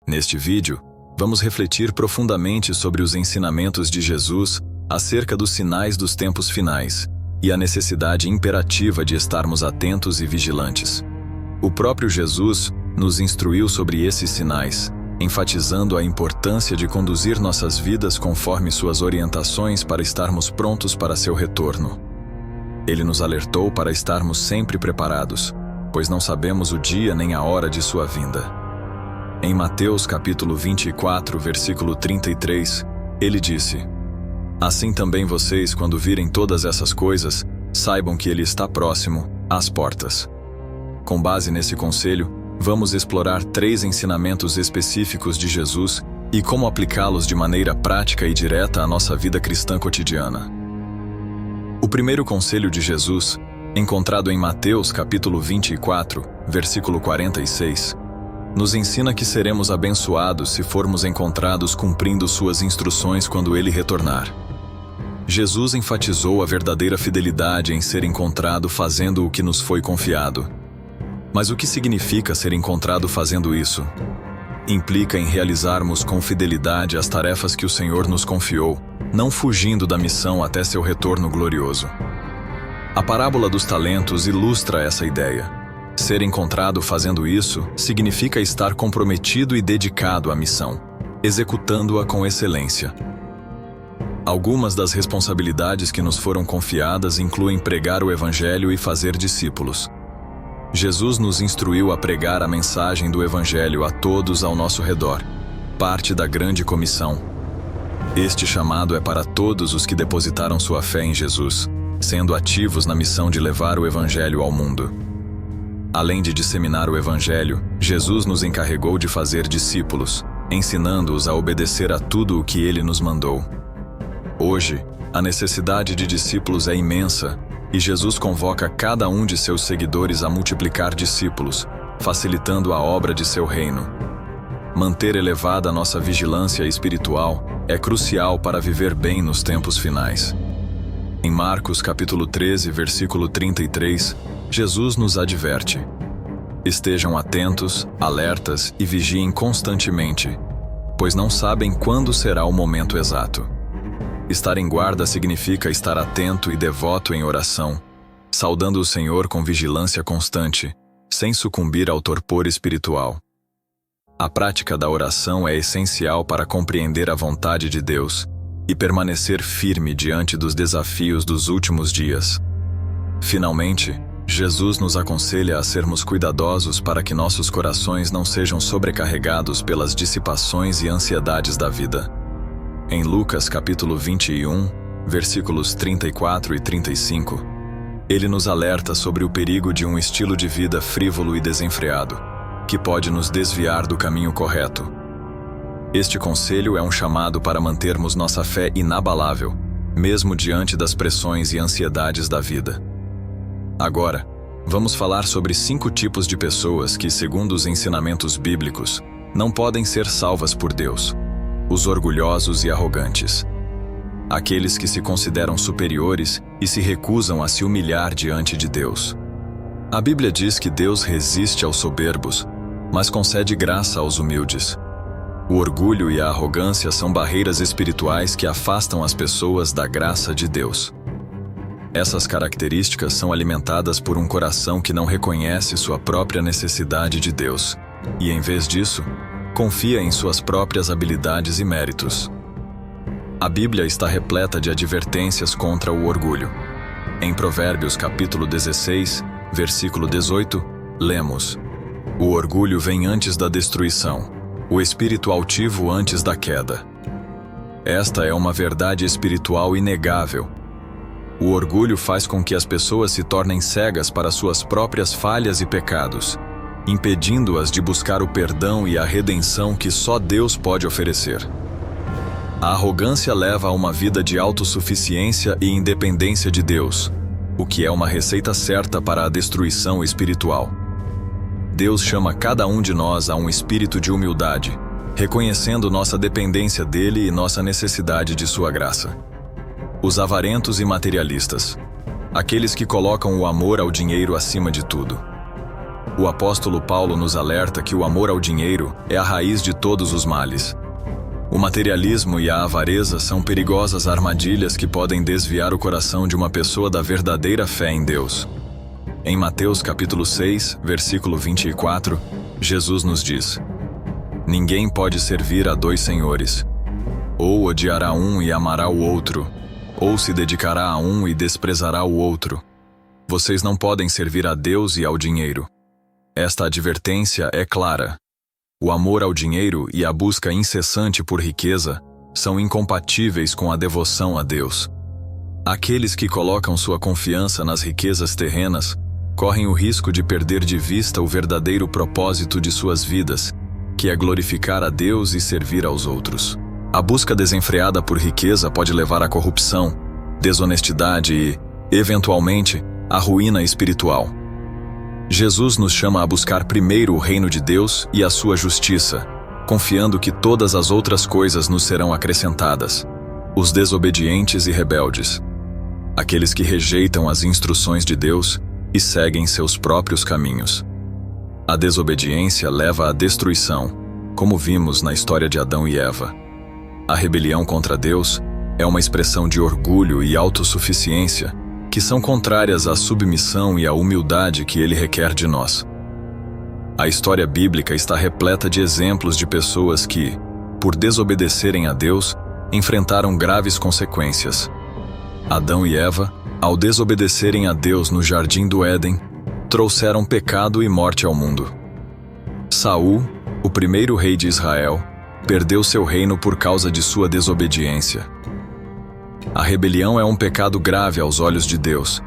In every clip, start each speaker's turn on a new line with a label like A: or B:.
A: Neste vídeo, vamos refletir profundamente sobre os ensinamentos de Jesus acerca dos sinais dos tempos finais e a necessidade imperativa de estarmos atentos e vigilantes. O próprio Jesus nos instruiu sobre esses sinais, enfatizando a importância de conduzir nossas vidas conforme suas orientações para estarmos prontos para seu retorno. Ele nos alertou para estarmos sempre preparados, pois não sabemos o dia nem a hora de sua vinda. Em Mateus capítulo 24, versículo 33, ele disse: "Assim também vocês, quando virem todas essas coisas, saibam que ele está próximo, às portas." Com base nesse conselho, vamos explorar 3 ensinamentos específicos de Jesus e como aplicá-los de maneira prática e direta à nossa vida cristã cotidiana. O primeiro conselho de Jesus, encontrado em Mateus capítulo 24, versículo 46, nos ensina que seremos abençoados se formos encontrados cumprindo suas instruções quando ele retornar. Jesus enfatizou a verdadeira fidelidade em ser encontrado fazendo o que nos foi confiado. Mas o que significa ser encontrado fazendo isso? Implica em realizarmos com fidelidade as tarefas que o Senhor nos confiou, não fugindo da missão até seu retorno glorioso. A parábola dos talentos ilustra essa ideia. Ser encontrado fazendo isso significa estar comprometido e dedicado à missão, executando-a com excelência. Algumas das responsabilidades que nos foram confiadas incluem pregar o Evangelho e fazer discípulos. Jesus nos instruiu a pregar a mensagem do Evangelho a todos ao nosso redor, parte da grande comissão. Este chamado é para todos os que depositaram sua fé em Jesus, sendo ativos na missão de levar o Evangelho ao mundo. Além de disseminar o Evangelho, Jesus nos encarregou de fazer discípulos, ensinando-os a obedecer a tudo o que ele nos mandou. Hoje, a necessidade de discípulos é imensa, e Jesus convoca cada um de seus seguidores a multiplicar discípulos, facilitando a obra de seu reino. Manter elevada nossa vigilância espiritual é crucial para viver bem nos tempos finais. Em Marcos capítulo 13, versículo 33, Jesus nos adverte: "Estejam atentos, alertas e vigiem constantemente, pois não sabem quando será o momento exato." Estar em guarda significa estar atento e devoto em oração, saudando o Senhor com vigilância constante, sem sucumbir ao torpor espiritual. A prática da oração é essencial para compreender a vontade de Deus e permanecer firme diante dos desafios dos últimos dias. Finalmente, Jesus nos aconselha a sermos cuidadosos para que nossos corações não sejam sobrecarregados pelas dissipações e ansiedades da vida. Em Lucas capítulo 21, versículos 34 e 35, ele nos alerta sobre o perigo de um estilo de vida frívolo e desenfreado, que pode nos desviar do caminho correto. Este conselho é um chamado para mantermos nossa fé inabalável, mesmo diante das pressões e ansiedades da vida. Agora, vamos falar sobre 5 tipos de pessoas que, segundo os ensinamentos bíblicos, não podem ser salvas por Deus: os orgulhosos e arrogantes. Aqueles que se consideram superiores e se recusam a se humilhar diante de Deus. A Bíblia diz que Deus resiste aos soberbos, mas concede graça aos humildes. O orgulho e a arrogância são barreiras espirituais que afastam as pessoas da graça de Deus. Essas características são alimentadas por um coração que não reconhece sua própria necessidade de Deus, e em vez disso, confia em suas próprias habilidades e méritos. A Bíblia está repleta de advertências contra o orgulho. Em Provérbios capítulo 16, versículo 18, lemos: "O orgulho vem antes da destruição, o espírito altivo antes da queda." Esta é uma verdade espiritual inegável. O orgulho faz com que as pessoas se tornem cegas para suas próprias falhas e pecados, impedindo-as de buscar o perdão e a redenção que só Deus pode oferecer. A arrogância leva a uma vida de autossuficiência e independência de Deus, o que é uma receita certa para a destruição espiritual. Deus chama cada um de nós a um espírito de humildade, reconhecendo nossa dependência dele e nossa necessidade de sua graça. Os avarentos e materialistas, aqueles que colocam o amor ao dinheiro acima de tudo. O apóstolo Paulo nos alerta que o amor ao dinheiro é a raiz de todos os males. O materialismo e a avareza são perigosas armadilhas que podem desviar o coração de uma pessoa da verdadeira fé em Deus. Em Mateus capítulo 6, versículo 24, Jesus nos diz: Ninguém pode servir a dois senhores. Ou odiará um e amará o outro, ou se dedicará a um e desprezará o outro. Vocês não podem servir a Deus e ao dinheiro. Esta advertência é clara. O amor ao dinheiro e a busca incessante por riqueza são incompatíveis com a devoção a Deus. Aqueles que colocam sua confiança nas riquezas terrenas correm o risco de perder de vista o verdadeiro propósito de suas vidas, que é glorificar a Deus e servir aos outros. A busca desenfreada por riqueza pode levar à corrupção, desonestidade e, eventualmente, à ruína espiritual. Jesus nos chama a buscar primeiro o reino de Deus e a sua justiça, confiando que todas as outras coisas nos serão acrescentadas. Os desobedientes e rebeldes, aqueles que rejeitam as instruções de Deus e seguem seus próprios caminhos. A desobediência leva à destruição, como vimos na história de Adão e Eva. A rebelião contra Deus é uma expressão de orgulho e autossuficiência, que são contrárias à submissão e à humildade que ele requer de nós. A história bíblica está repleta de exemplos de pessoas que, por desobedecerem a Deus, enfrentaram graves consequências. Adão e Eva, ao desobedecerem a Deus no jardim do Éden, trouxeram pecado e morte ao mundo. Saul, o primeiro rei de Israel, perdeu seu reino por causa de sua desobediência. A rebelião é um pecado grave aos olhos de Deus,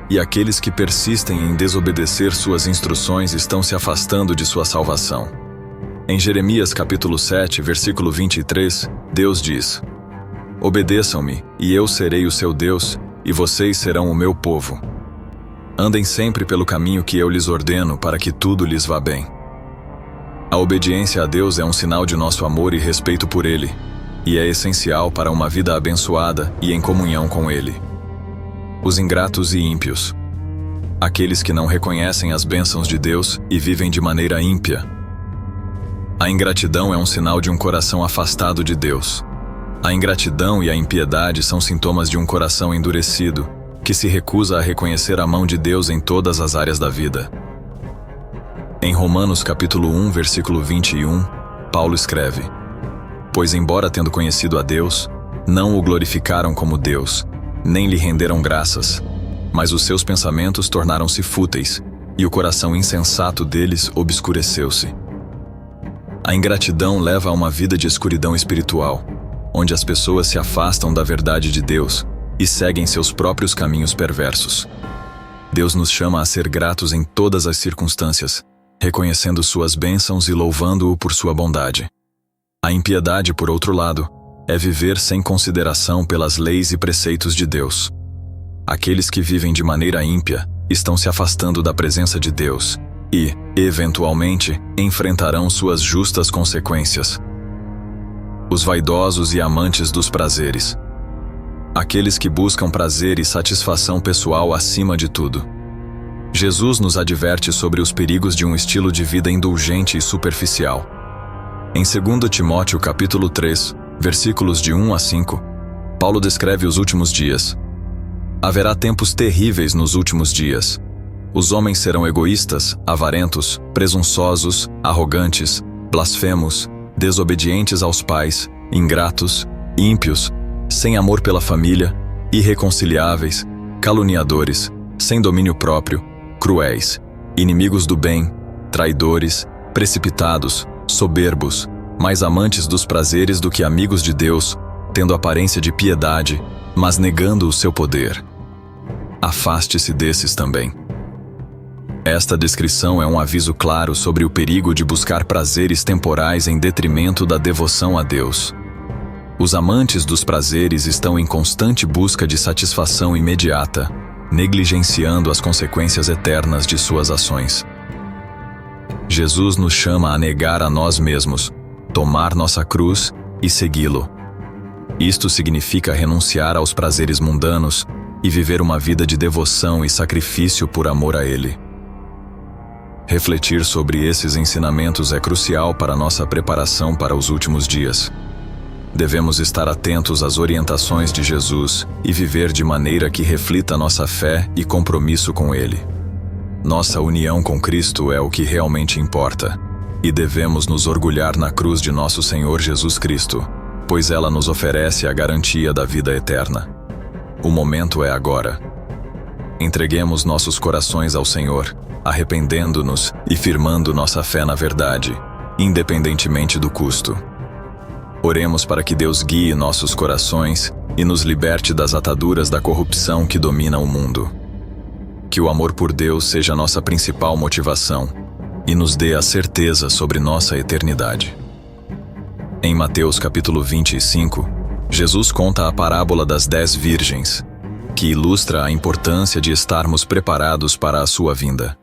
A: e aqueles que persistem em desobedecer suas instruções estão se afastando de sua salvação. Em Jeremias capítulo 7, versículo 23, Deus diz: Obedeçam-me, e eu serei o seu Deus, e vocês serão o meu povo. Andem sempre pelo caminho que eu lhes ordeno, para que tudo lhes vá bem. A obediência a Deus é um sinal de nosso amor e respeito por Ele, e é essencial para uma vida abençoada e em comunhão com Ele. Os ingratos e ímpios. Aqueles que não reconhecem as bênçãos de Deus e vivem de maneira ímpia. A ingratidão é um sinal de um coração afastado de Deus. A ingratidão e a impiedade são sintomas de um coração endurecido, que se recusa a reconhecer a mão de Deus em todas as áreas da vida. Em Romanos capítulo 1, versículo 21, Paulo escreve: Pois embora tendo conhecido a Deus, não o glorificaram como Deus, nem lhe renderam graças, mas os seus pensamentos tornaram-se fúteis, e o coração insensato deles obscureceu-se. A ingratidão leva a uma vida de escuridão espiritual, onde as pessoas se afastam da verdade de Deus e seguem seus próprios caminhos perversos. Deus nos chama a ser gratos em todas as circunstâncias, reconhecendo suas bênçãos e louvando-o por sua bondade. A impiedade, por outro lado, é viver sem consideração pelas leis e preceitos de Deus. Aqueles que vivem de maneira ímpia estão se afastando da presença de Deus e, eventualmente, enfrentarão suas justas consequências. Os vaidosos e amantes dos prazeres. Aqueles que buscam prazer e satisfação pessoal acima de tudo. Jesus nos adverte sobre os perigos de um estilo de vida indulgente e superficial. Em 2 Timóteo capítulo 3, versículos de 1 a 5, Paulo descreve os últimos dias. Haverá tempos terríveis nos últimos dias. Os homens serão egoístas, avarentos, presunçosos, arrogantes, blasfemos, desobedientes aos pais, ingratos, ímpios, sem amor pela família, irreconciliáveis, caluniadores, sem domínio próprio, cruéis, inimigos do bem, traidores, precipitados, soberbos, mais amantes dos prazeres do que amigos de Deus, tendo aparência de piedade, mas negando o seu poder. Afaste-se desses também. Esta descrição é um aviso claro sobre o perigo de buscar prazeres temporais em detrimento da devoção a Deus. Os amantes dos prazeres estão em constante busca de satisfação imediata, negligenciando as consequências eternas de suas ações. Jesus nos chama a negar a nós mesmos, tomar nossa cruz e segui-lo. Isto significa renunciar aos prazeres mundanos e viver uma vida de devoção e sacrifício por amor a Ele. Refletir sobre esses ensinamentos é crucial para nossa preparação para os últimos dias. Devemos estar atentos às orientações de Jesus e viver de maneira que reflita nossa fé e compromisso com Ele. Nossa união com Cristo é o que realmente importa, e devemos nos orgulhar na cruz de nosso Senhor Jesus Cristo, pois ela nos oferece a garantia da vida eterna. O momento é agora. Entreguemos nossos corações ao Senhor, arrependendo-nos e firmando nossa fé na verdade, independentemente do custo. Oremos para que Deus guie nossos corações e nos liberte das ataduras da corrupção que domina o mundo. Que o amor por Deus seja nossa principal motivação e nos dê a certeza sobre nossa eternidade. Em Mateus capítulo 25, Jesus conta a parábola das 10 virgens, que ilustra a importância de estarmos preparados para a sua vinda.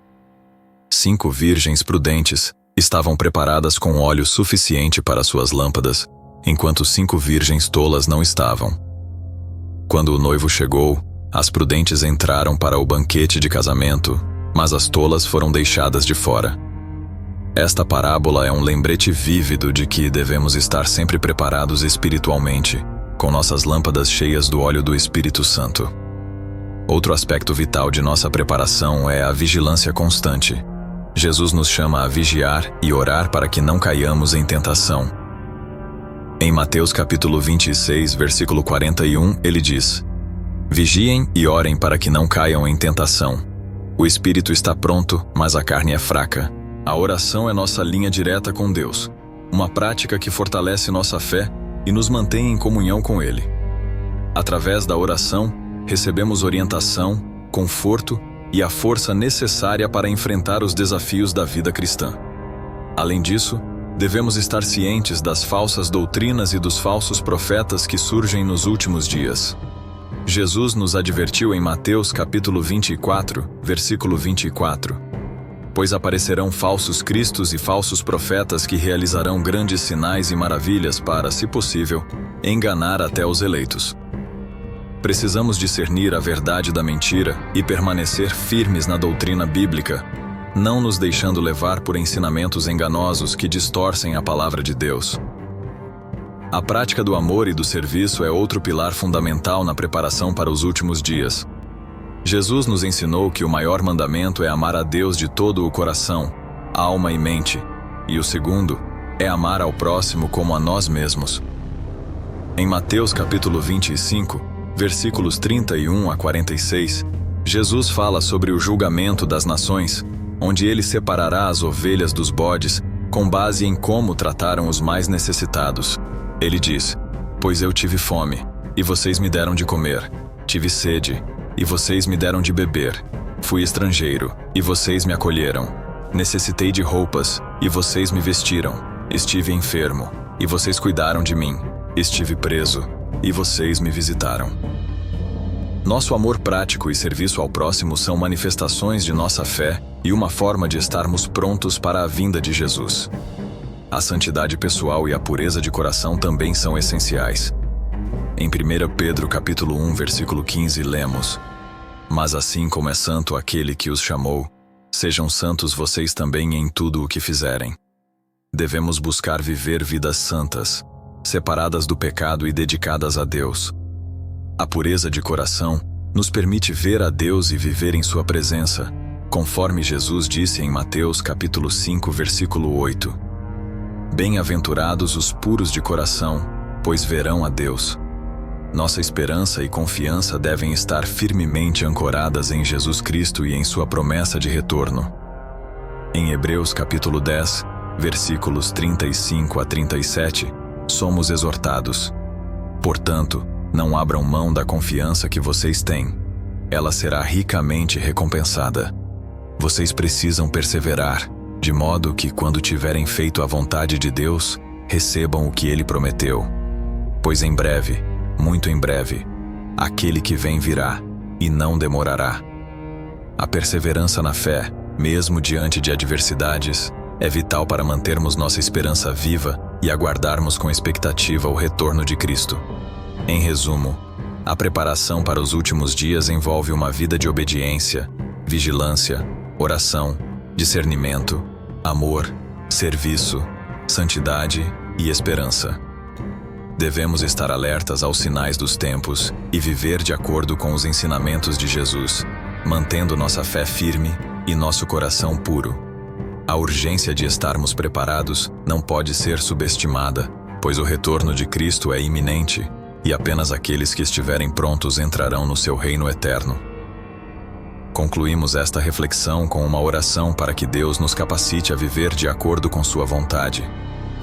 A: 5 virgens prudentes estavam preparadas com óleo suficiente para suas lâmpadas, enquanto 5 virgens tolas não estavam. Quando o noivo chegou, as prudentes entraram para o banquete de casamento, mas as tolas foram deixadas de fora. Esta parábola é um lembrete vívido de que devemos estar sempre preparados espiritualmente, com nossas lâmpadas cheias do óleo do Espírito Santo. Outro aspecto vital de nossa preparação é a vigilância constante. Jesus nos chama a vigiar e orar para que não caiamos em tentação. Em Mateus capítulo 26, versículo 41, ele diz: Vigiem e orem para que não caiam em tentação. O espírito está pronto, mas a carne é fraca. A oração é nossa linha direta com Deus, uma prática que fortalece nossa fé e nos mantém em comunhão com Ele. Através da oração, recebemos orientação, conforto e a força necessária para enfrentar os desafios da vida cristã. Além disso, devemos estar cientes das falsas doutrinas e dos falsos profetas que surgem nos últimos dias. Jesus nos advertiu em Mateus capítulo 24, versículo 24. Pois aparecerão falsos cristos e falsos profetas que realizarão grandes sinais e maravilhas para, se possível, enganar até os eleitos. Precisamos discernir a verdade da mentira e permanecer firmes na doutrina bíblica, não nos deixando levar por ensinamentos enganosos que distorcem a palavra de Deus. A prática do amor e do serviço é outro pilar fundamental na preparação para os últimos dias. Jesus nos ensinou que o maior mandamento é amar a Deus de todo o coração, alma e mente, e o segundo é amar ao próximo como a nós mesmos. Em Mateus capítulo 25, versículos 31 a 46, Jesus fala sobre o julgamento das nações, onde ele separará as ovelhas dos bodes com base em como trataram os mais necessitados. Ele diz: Pois eu tive fome, e vocês me deram de comer. Tive sede, e vocês me deram de beber. Fui estrangeiro, e vocês me acolheram. Necessitei de roupas, e vocês me vestiram. Estive enfermo, e vocês cuidaram de mim. Estive preso, e vocês me visitaram. Nosso amor prático e serviço ao próximo são manifestações de nossa fé e uma forma de estarmos prontos para a vinda de Jesus. A santidade pessoal e a pureza de coração também são essenciais. Em 1 Pedro capítulo 1, versículo 15, lemos: Mas assim como é santo aquele que os chamou, sejam santos vocês também em tudo o que fizerem. Devemos buscar viver vidas santas, separadas do pecado e dedicadas a Deus. A pureza de coração nos permite ver a Deus e viver em sua presença, conforme Jesus disse em Mateus capítulo 5, versículo 8. Bem-aventurados os puros de coração, pois verão a Deus. Nossa esperança e confiança devem estar firmemente ancoradas em Jesus Cristo e em sua promessa de retorno. Em Hebreus capítulo 10, versículos 35 a 37, somos exortados: Portanto, não abram mão da confiança que vocês têm. Ela será ricamente recompensada. Vocês precisam perseverar, de modo que, quando tiverem feito a vontade de Deus, recebam o que Ele prometeu. Pois em breve, muito em breve, aquele que vem virá, e não demorará. A perseverança na fé, mesmo diante de adversidades, é vital para mantermos nossa esperança viva e aguardarmos com expectativa o retorno de Cristo. Em resumo, a preparação para os últimos dias envolve uma vida de obediência, vigilância, oração, discernimento, amor, serviço, santidade e esperança. Devemos estar alertas aos sinais dos tempos e viver de acordo com os ensinamentos de Jesus, mantendo nossa fé firme e nosso coração puro. A urgência de estarmos preparados não pode ser subestimada, pois o retorno de Cristo é iminente e apenas aqueles que estiverem prontos entrarão no seu reino eterno. Concluímos esta reflexão com uma oração para que Deus nos capacite a viver de acordo com sua vontade,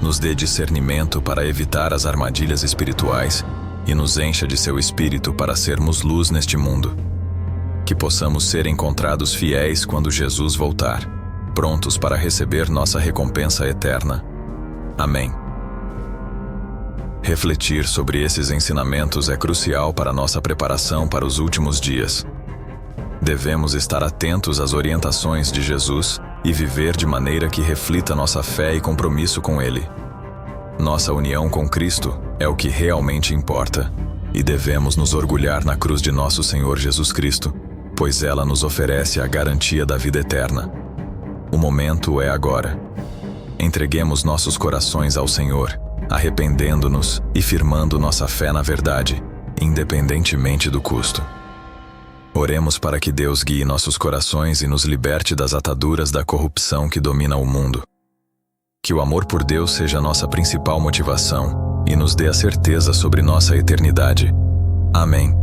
A: nos dê discernimento para evitar as armadilhas espirituais e nos encha de seu Espírito para sermos luz neste mundo. Que possamos ser encontrados fiéis quando Jesus voltar, prontos para receber nossa recompensa eterna. Amém. Refletir sobre esses ensinamentos é crucial para nossa preparação para os últimos dias. Devemos estar atentos às orientações de Jesus e viver de maneira que reflita nossa fé e compromisso com Ele. Nossa união com Cristo é o que realmente importa, e devemos nos orgulhar na cruz de nosso Senhor Jesus Cristo, pois ela nos oferece a garantia da vida eterna. O momento é agora. Entreguemos nossos corações ao Senhor, arrependendo-nos e firmando nossa fé na verdade, independentemente do custo. Oremos para que Deus guie nossos corações e nos liberte das ataduras da corrupção que domina o mundo. Que o amor por Deus seja nossa principal motivação e nos dê a certeza sobre nossa eternidade. Amém.